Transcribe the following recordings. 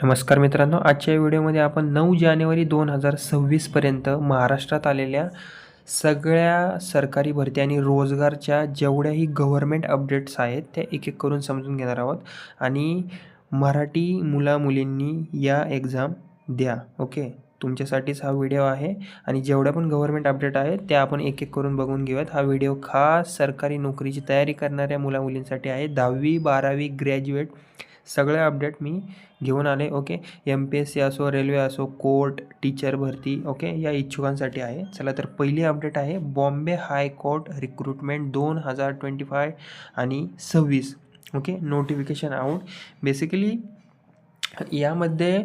नमस्कार मित्रांनो, आजच्या व्हिडिओमध्ये आपण 9 जानेवारी 2026 पर्यंत महाराष्ट्रात आलेल्या सगळ्या सरकारी भरती आणि रोजगारच्या जेवढ्याही गव्हर्नमेंट अपडेट्स आहेत त्या एक एक करून समजून घेणार आहोत. आणि मराठी मुला-मुलींनी या एक्झाम द्या. ओके, तुमच्यासाठीच हा व्हिडिओ आहे आणि जेवढ्या पण गव्हर्नमेंट अपडेट आहेत त्या आपण एक एक करून बघून घेऊयात. हा व्हिडिओ खास सरकारी नोकरीची तयारी करणाऱ्या मुला-मुलींसाठी आहे. 10वी 12वी ग्रॅज्युएट सगळे अपडेट मी घेऊन आले. ओके, MPSC असो, रेल्वे असो, कोर्ट, टीचर भरती, ओके, या इच्छुकांसाठी आहे. चला तर पहिली अपडेट आहे बॉम्बे हायकोर्ट रिक्रुटमेंट 2025 आणि 26. Okay, notification out. बेसिकली यामध्ये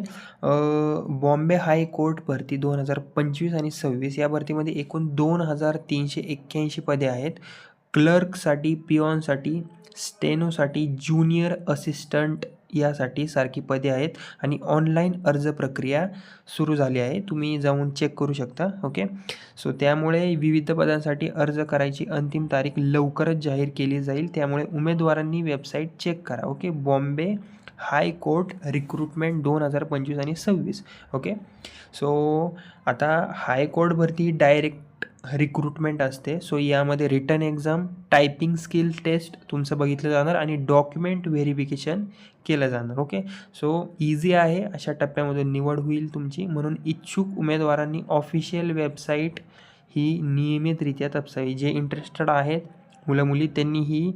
बॉम्बे हायकोर्ट भरती 2025 आणि 26 या भरतीमध्ये एकूण 2381 पदे आहेत. क्लर्कसाठी, पिऑनसाठी, स्टेनोसाठी, ज्युनियर असिस्टंट यासाठी सारखी पदे आहेत आणि ऑनलाईन अर्ज प्रक्रिया सुरू झाली आहे. तुम्ही जाऊन चेक करू शकता. ओके, सो त्यामुळे विविध पदांसाठी अर्ज करायची अंतिम तारीख लवकरच जाहीर केली जाईल. त्यामुळे उमेदवारांनी वेबसाईट चेक करा. ओके, बॉम्बे हायकोर्ट रिक्रुटमेंट 2025 आणि 26. ओके, सो आता हायकोर्ट भरती डायरेक्ट रिक्रुटमेंट असते. सो यामध्ये written exam, typing skill test तुमचं बघितलं जाणार आणि डॉक्युमेंट व्हेरिफिकेशन केलं जाणार. ओके, सो इझी आहे. अशा टप्प्यामधून निवड होईल तुमची, म्हणून इच्छुक उमेदवारांनी ऑफिशियल वेबसाईट ही नियमितरित्या तपासावी. जे इंटरेस्टेड आहेत मुलं मुली त्यांनी ही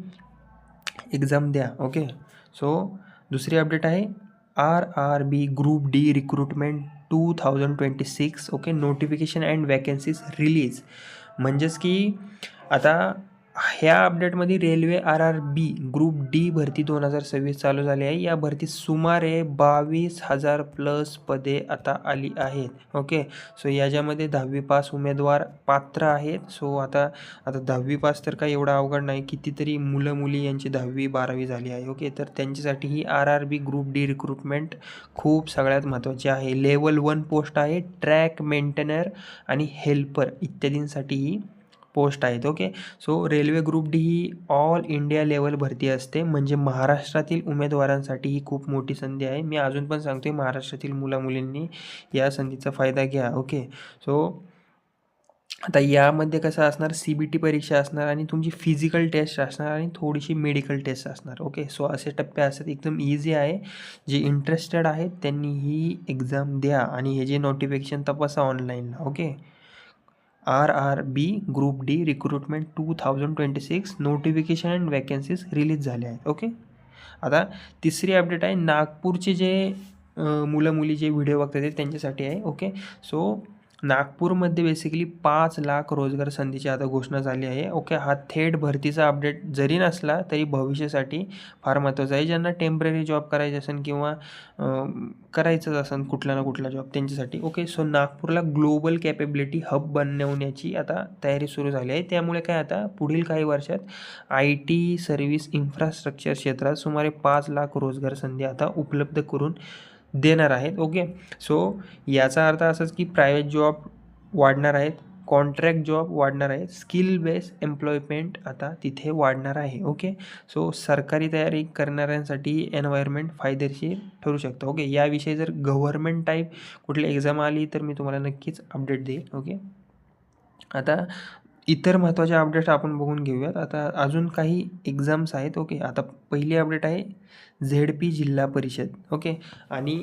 एक्झाम द्या. ओके, सो दुसरी अपडेट आहे RRB group D recruitment 2026. Okay, notification and vacancies release. म्हणजेच की आता ह्या अपडेटमध्ये रेल्वे RRB ग्रुप डी भरती 2026 चालू झाली आहे. या भरतीत सुमारे 22,000 प्लस पदे आता आली आहेत. ओके, सो याच्यामध्ये 10वी पास उमेदवार पात्र आहेत. सो आता 10वी पास तर काही एवढा अवघड नाही. कितीतरी मुलं मुली यांची 10वी 12वी झाली आहे. ओके, तर त्यांच्यासाठी ही RRB ग्रुप डी रिक्रुटमेंट खूप सगळ्यात महत्त्वाची आहे. लेवल 1 पोस्ट आहे. ट्रॅक मेंटेनर आणि हेल्पर इत्यादींसाठी ही पोस्ट आहेत. Okay, so railway group D ही ऑल इंडिया लेवल भरती असते. म्हणजे महाराष्ट्रातील उमेदवारांसाठी ही खूप मोठी संधी आहे. मी अजून पण सांगतोय, महाराष्ट्रातील मुलामुलींनी या संधीचा फायदा घ्या. ओके, सो आता यामध्ये कसं असणार, CBT परीक्षा असणार आणि तुमची फिजिकल टेस्ट असणार आणि थोडीशी मेडिकल टेस्ट असणार. ओके, सो असे टप्पे असतात. एकदम इझी आहे. जे इंटरेस्टेड आहेत त्यांनी ही एक्झाम द्या आणि हे जे नोटिफिकेशन तपासा ऑनलाईनला. Okay, RRB group D recruitment 2026 notification and vacancies release झाले आहेत. ओके, आता तिसरी अपडेट आहे नागपूरचे जे मुलं मुली जे व्हिडिओ बघतात ते त्यांच्यासाठी आहे. ओके, सो नागपूरमध्ये बेसिकली 5 लाख रोजगार संधीची आता घोषणा झाली आहे. ओके, हा थेट भरतीचा अपडेट जरी नसला तरी भविष्यासाठी फार महत्त्वाचा आहे. ज्यांना टेम्पररी जॉब करायचे असेल किंवा करायचंच असेल कुठला ना कुठला जॉब त्यांच्यासाठी. ओके, सो नागपूरला ग्लोबल कॅपेबिलिटी हब बनवण्याची आता तयारी सुरू झाली आहे. त्यामुळे काय आता पुढील काही वर्षात IT सर्व्हिस इन्फ्रास्ट्रक्चर क्षेत्रात सुमारे 5 लाख रोजगार संधी आता उपलब्ध करून देणार आहेत. ओके, सो याचा अर्थ असाच की प्रायव्हेट जॉब वाढणार आहेत, कॉन्ट्रॅक्ट जॉब वाढणार आहेत, स्किल बेस एम्प्लॉयमेंट आता तिथे वाढणार आहे. ओके, सो सरकारी तयारी करणाऱ्यांसाठी एन्व्हायरमेंट फायदेशीर ठरू शकतं. ओके, याविषयी जर गव्हर्नमेंट टाईप कुठली एक्झाम आली तर मी तुम्हाला नक्कीच अपडेट देईल. ओके, आता इतर महत्त्वाचे अपडेट्स आपण बघून घेऊयात. आता अजून काही एक्झाम्स आहेत. ओके, आता पहिली अपडेट आहे ZP जिल्हा परिषद. ओके, आणि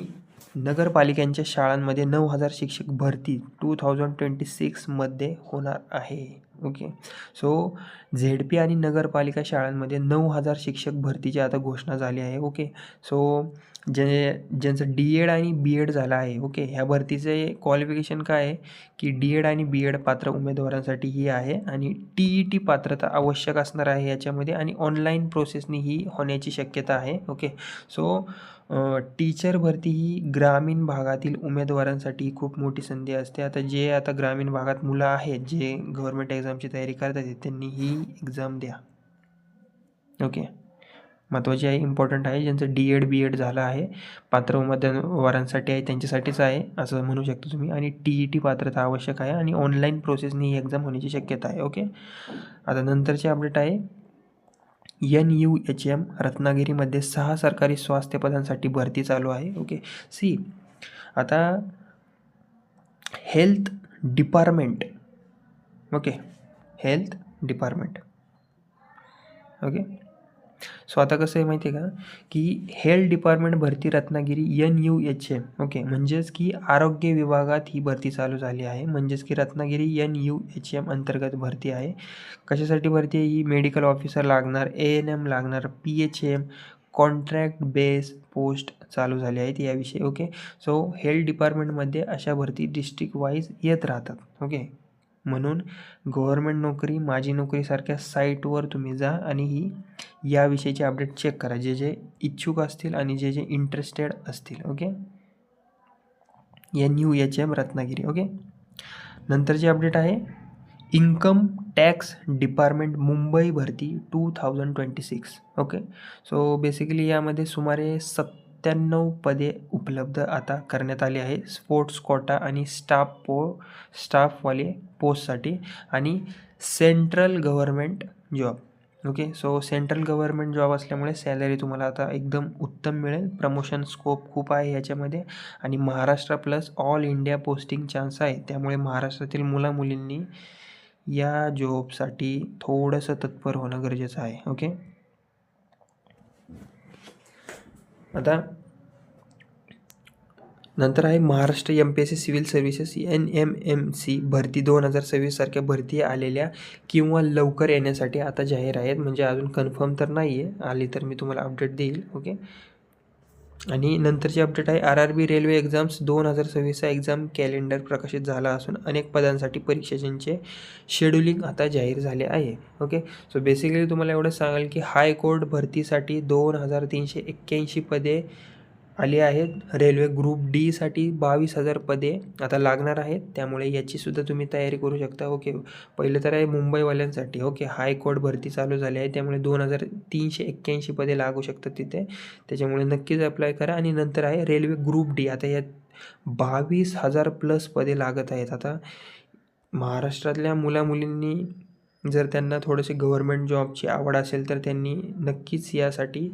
नगरपालिकांच्या शाळांमध्ये 9,000 शिक्षक भरती 2026मध्ये होणार आहे. ओके, सो ZP आणि नगरपालिका शाळांमध्ये 9,000 शिक्षक भरतीची आता घोषणा झाली आहे. ओके, सो ज्यांचं DED आणि BEd झालं आहे. ओके, ह्या भरतीचे क्वालिफिकेशन काय आहे की DED आणि BEd पात्र उमेदवारांसाठी ही आहे आणि TET पात्रता आवश्यक असणार आहे याच्यामध्ये आणि ऑनलाईन प्रोसेसनी ही होण्याची शक्यता आहे. ओके, सो टीचर भरती ही ग्रामीण भागातील उमेदवारांसाठी खूप मोठी संधी असते. आता ग्रामीण भागात मुलं आहेत जे गव्हर्नमेंट एक्झामची तयारी करत आहेत त्यांनी ही एक्झाम द्या. ओके, महत्त्वाची आहे, इम्पॉर्टंट आहे. ज्यांचं DED BEd झालं आहे पात्र उमेदवारांसाठी आहे त्यांच्यासाठीच आहे असं म्हणू शकतो तुम्ही. आणि TET पात्रता आवश्यक आहे आणि ऑनलाईन प्रोसेसनी ही एक्झाम होण्याची शक्यता आहे. ओके, आता नंतरची अपडेट आहे NUHM रत्नागिरीमध्ये 6 सरकारी स्वास्थ्य पदांसाठी भरती चालू आहे. ओके, सी आता health department, okay, health department, okay. So आता कसं आहे माहिती आहे का, की हेल्थ डिपार्टमेंट भरती रत्नागिरी NUHM, ओके, म्हणजेच की आरोग्य विभागात ही भरती चालू झाली आहे. म्हणजेच की रत्नागिरी NUHM अंतर्गत भरती आहे. कशासाठी भरती आहे ही? मेडिकल ऑफिसर लागणार, ANM लागणार, PHM, कॉन्ट्रॅक्ट बेस पोस्ट चालू झाली आहेत याविषयी. ओके, सो हेल्थ डिपार्टमेंटमध्ये अशा भरती डिस्ट्रिक्ट वाईज येत राहतात. ओके, म्हणून गव्हर्मेंट नोकरी, माझी नोकरीसारख्या साईटवर तुम्ही जा आणि ही याविषयीचे अपडेट चेक करा, जे जे इच्छुक असतील आणि जे जे इंटरेस्टेड असतील. Okay, NUHM Ratnagiri. ओके, नंतरची अपडेट आहे इन्कम टॅक्स डिपार्टमेंट मुंबई भरती 2026. ओके, सो बेसिकली यामध्ये सुमारे 97 पदे उपलब्ध आता करण्यात आली आहे स्पोर्ट्स कोटा आणि स्टाफवाले पोस्टसाठी आणि central government job. Okay, so central government job असल्यामुळे सॅलरी तुम्हाला आता एकदम उत्तम मिळेल, प्रमोशन स्कोप खूप आहे याच्यामध्ये आणि Maharashtra plus all India posting chance आहे. त्यामुळे महाराष्ट्रातील मुलामुलींनी या जॉबसाठी थोडंसं तत्पर होणं गरजेचं आहे. ओके, आता नंतर आहे Maharashtra MPSC civil services NMMC भरती 2026 सारख्या भरती आलेल्या किंवा लवकर येण्यासाठी आता जाहीर आहेत. म्हणजे अजून कन्फर्म तर नाही आहे, आली तर मी तुम्हाला अपडेट देईल. ओके, आणि नंतरची अपडेट आहे RRB रेल्वे एक्झाम्स 2026चा एक्झाम कॅलेंडर प्रकाशित झाला असून अनेक पदांसाठी परीक्षांचे शेड्युलिंग आता जाहीर झाले आहे. ओके, सो बेसिकली तुम्हाला एवढं सांगाल की हायकोर्ट भरतीसाठी 2381 पदे आली आहेत. रेल्वे ग्रुप D साठी 22,000 पदे आता लागणार आहेत, त्यामुळे याचीसुद्धा तुम्ही तयारी करू शकता. ओके, पहिलं तर आहे मुंबईवाल्यांसाठी. ओके, हायकोर्ट भरती चालू झाली आहे, त्यामुळे 2381 पदे लागू शकतात तिथे, त्याच्यामुळे नक्कीच अप्लाय करा. आणि नंतर आहे रेल्वे ग्रुप D, आता यात 22,000 प्लस पदे लागत आहेत. आता महाराष्ट्रातल्या मुलामुलींनी जर त्यांना थोडेसे गव्हर्मेंट जॉबची आवड असेल तर त्यांनी नक्कीच यासाठी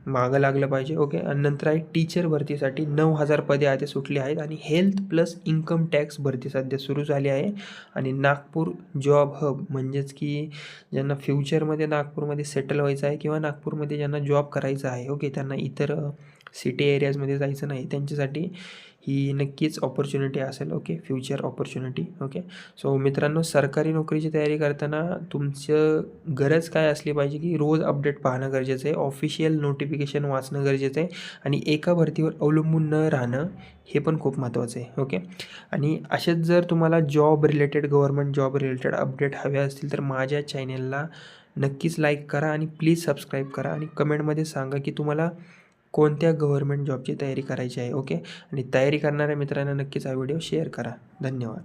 मागं लागलं पाहिजे. ओके, आणि नंतर आहे टीचर भरतीसाठी 9,000 पदे आता सुटली आहेत आणि हेल्थ प्लस इन्कम टॅक्स भरती सध्या सुरू झाली आहे. आणि नागपूर जॉब हब, म्हणजेच की ज्यांना फ्युचरमध्ये नागपूरमध्ये सेटल व्हायचं आहे किंवा नागपूरमध्ये ज्यांना जॉब करायचा आहे, ओके, त्यांना इतर सिटी एरियाजमध्ये जायचं नाही, त्यांच्यासाठी ही नक्कीच ऑपॉर्च्युनिटी असेल. Okay, future opportunity. Okay, so मित्रांनो, सरकारी नोकरीची तयारी करताना तुमचं गरज काय असली पाहिजे की रोज अपडेट पाहणं गरजेचं आहे, ऑफिशियल नोटिफिकेशन वाचणं गरजेचं आहे आणि एका भरतीवर अवलंबून न राहणं हे पण खूप महत्त्वाचं आहे. ओके, आणि असेच जर तुम्हाला job related, government job related update हवे असतील तर माझ्या चॅनेलला नक्कीच लाईक करा आणि प्लीज सबस्क्राईब करा आणि कमेंटमध्ये सांगा की तुम्हाला कोणत्या गव्हर्मेंट जॉबची तयारी करायची आहे. ओके, आणि तयारी करणाऱ्या मित्रांना नक्कीच हा व्हिडिओ शेअर करा. धन्यवाद.